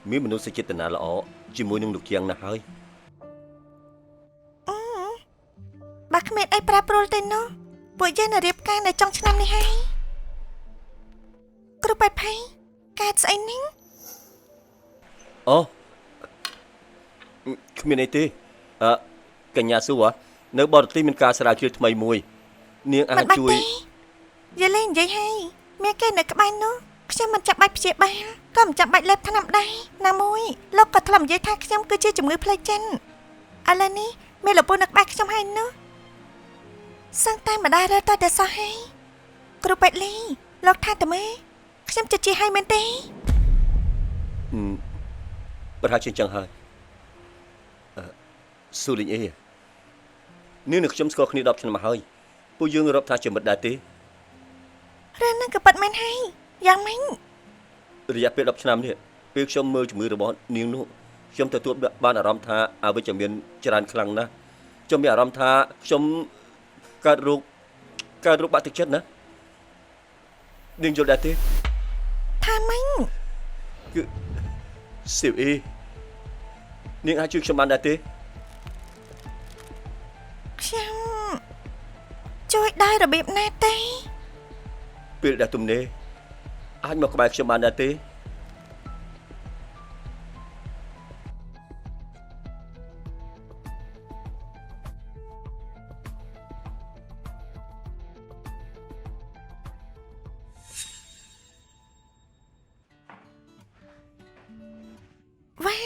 មានមនុស្សសេចក្ដីល្អជាមួយនឹងលោកជាងណាស់ហើយបើគ្មានអីប្រាប់ព្រួលទេនោះពួកយើងនឹងរៀបការនៅចុងឆ្នាំនេះហើយគ្រូបាយភ័យកើតស្អីនេះអូគ្មានអីទេកញ្ញាសួរនៅបរទេសមានការស្រាវជ្រាវថ្មីមួយនាងអាចជួយយល់លេងនិយាយហើយមានគេនៅក្បែរនោះខ្ញុំមិនចាំបាច់ព្យាបាលក៏មិនចាំបាច់លេបថ្នាំដែរណាមួយលោកក៏ធ្លាប់និយាយថាខ្ញុំគឺជាជំងឺផ្លូវចិត្តឥឡូវនេះមានលពូនៅក្បែរខ្ញុំហើយនោះសឹងតែម្ដាយរើតតែសោះហើយគ្រូពេទ្យលីលោកថាតើមេខ្ញុំជឿឲ្យមែនទេប្រហែលជាអញ្ចឹងហើយស៊ូលីងអេនាងនឹងខ្ញុំស្គាល់គ្នា10ឆ្នាំមកហើយពួកយើងរាប់ថាជាមិត្តដែរទេរឿងហ្នឹងក៏ប៉ិតមែនហើយយ៉ាងម៉េចរយៈពេល10ឆ្នាំនេះពេលខ្ញុំមើលជំងឺរបស់នាងនោះខ្ញុំទទួលបានអារម្មណ៍ថាអវិជ្ជមានច្រើនខ្លាំងណាស់ខ្ញុំមានអារម្មណ៍ថាខ្ញុំកើតរោគបាក់ទឹកចិត្តណានាងយល់ដែរទេថាម៉េចគឺស៊ីវអេនាងអាចជួយខ្ញុំបានដែរទេខ្ញុំជួយដែររបៀបណាទេពេលដែលទំនេរអាចមកក្បែរខ្ញុំបានដែរទេវ៉ា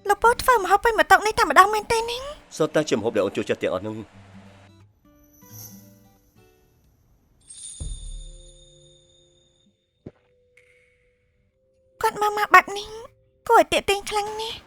លោកពោធ្វើម្ហូបពេញម៉ូតូនេះតែម្ដងមែនទេនាងសុទ្ធតែជាម្ហូបដែលអូនចូលចិត្តទាំងអស់នោះគាត់មកបែបនេះគួរឲ្យទាក់ទាញខ្លាំងណាស់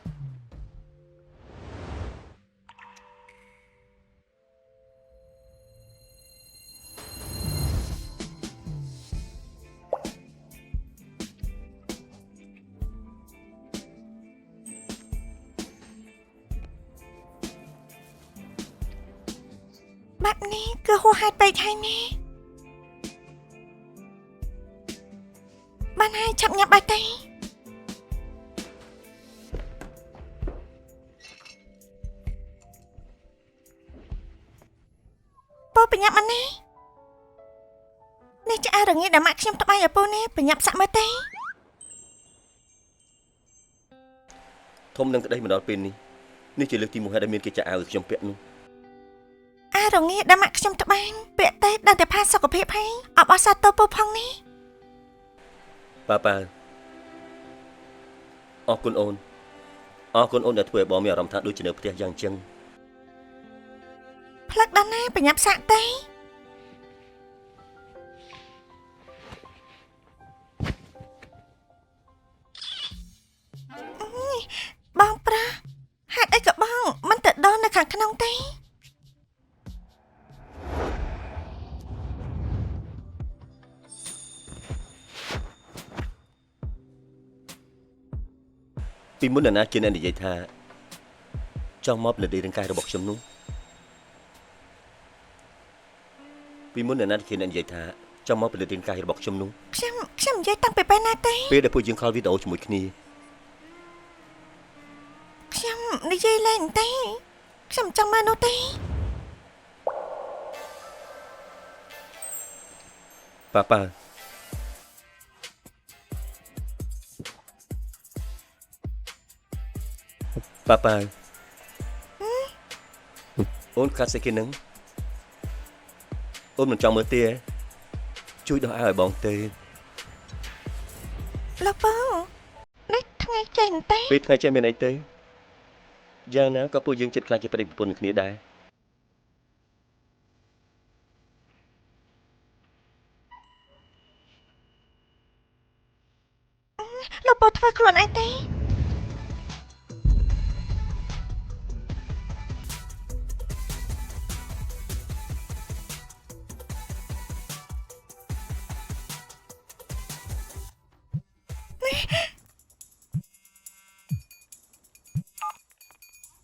បែបនេះគឺហួសហេតុពេកហើយណាបានហើយឆាប់ញ៉ាំបាយទេពូបញ្ញាប់មកណានេះជាអារងាដែលម៉ាក់ខ្ញុំត្បាញឲ្យពូនេះបញ្ញាប់សាក់មើលទេធំនឹងក្តីមកដល់ពេលនេះជាលើកទី1ហើយដែលមានគេចាក់អាវឲ្យខ្ញុំពាក់នោះអារងាដែលម៉ាក់ខ្ញុំត្បាញពាក់ទេដល់តែផាសុខភាពហើយអបអរសាទរពូផងនេះប៉ាអរគុណអូនដែលធ្វើឲ្យបងមានអារម្មណ៍ថាដូចជានៅផ្ទះយ៉ាងចឹងផ្លឹកដល់ណាបញ្ញាប់សាក់ទេបងប្រាហេតុអីក៏បងមិនទៅដល់នៅខាងក្នុងទេពីមុនណាគេនិយាយថាចង់មកផលិតរាងកាយរបស់ខ្ញុំនោះខ្ញុំនិយាយតាំងពីពេលណាទេពេលដែលពួកយើងខលវីដេអូជាមួយគ្នាខ្ញុំនិយាយលេងទេខ្ញុំចង់មកនោះទេប៉ាអូនកាត់សេគេនឹងអូនមិនចង់មើលទេជួយដោះឲ្យបងទេលោកពូនេះថ្ងៃចេះទេពេលថ្ងៃចេះមានអីទេយ៉ាងណាក៏ពួកយើងចិត្តខ្លាចជាប្តីប្រពន្ធគ្នាដែរលោកពូធ្វើខ្លួនឯងទេ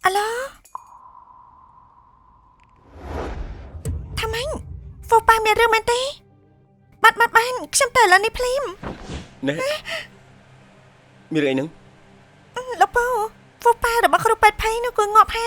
អាឡូថាម៉េចហ្វូប៉ាមានរឿងមែនទេបាត់បានខ្ញុំទៅឥឡូវនេះភ្លាមណែមានរឿងអីហ្នឹង គួរងាប់ហើយ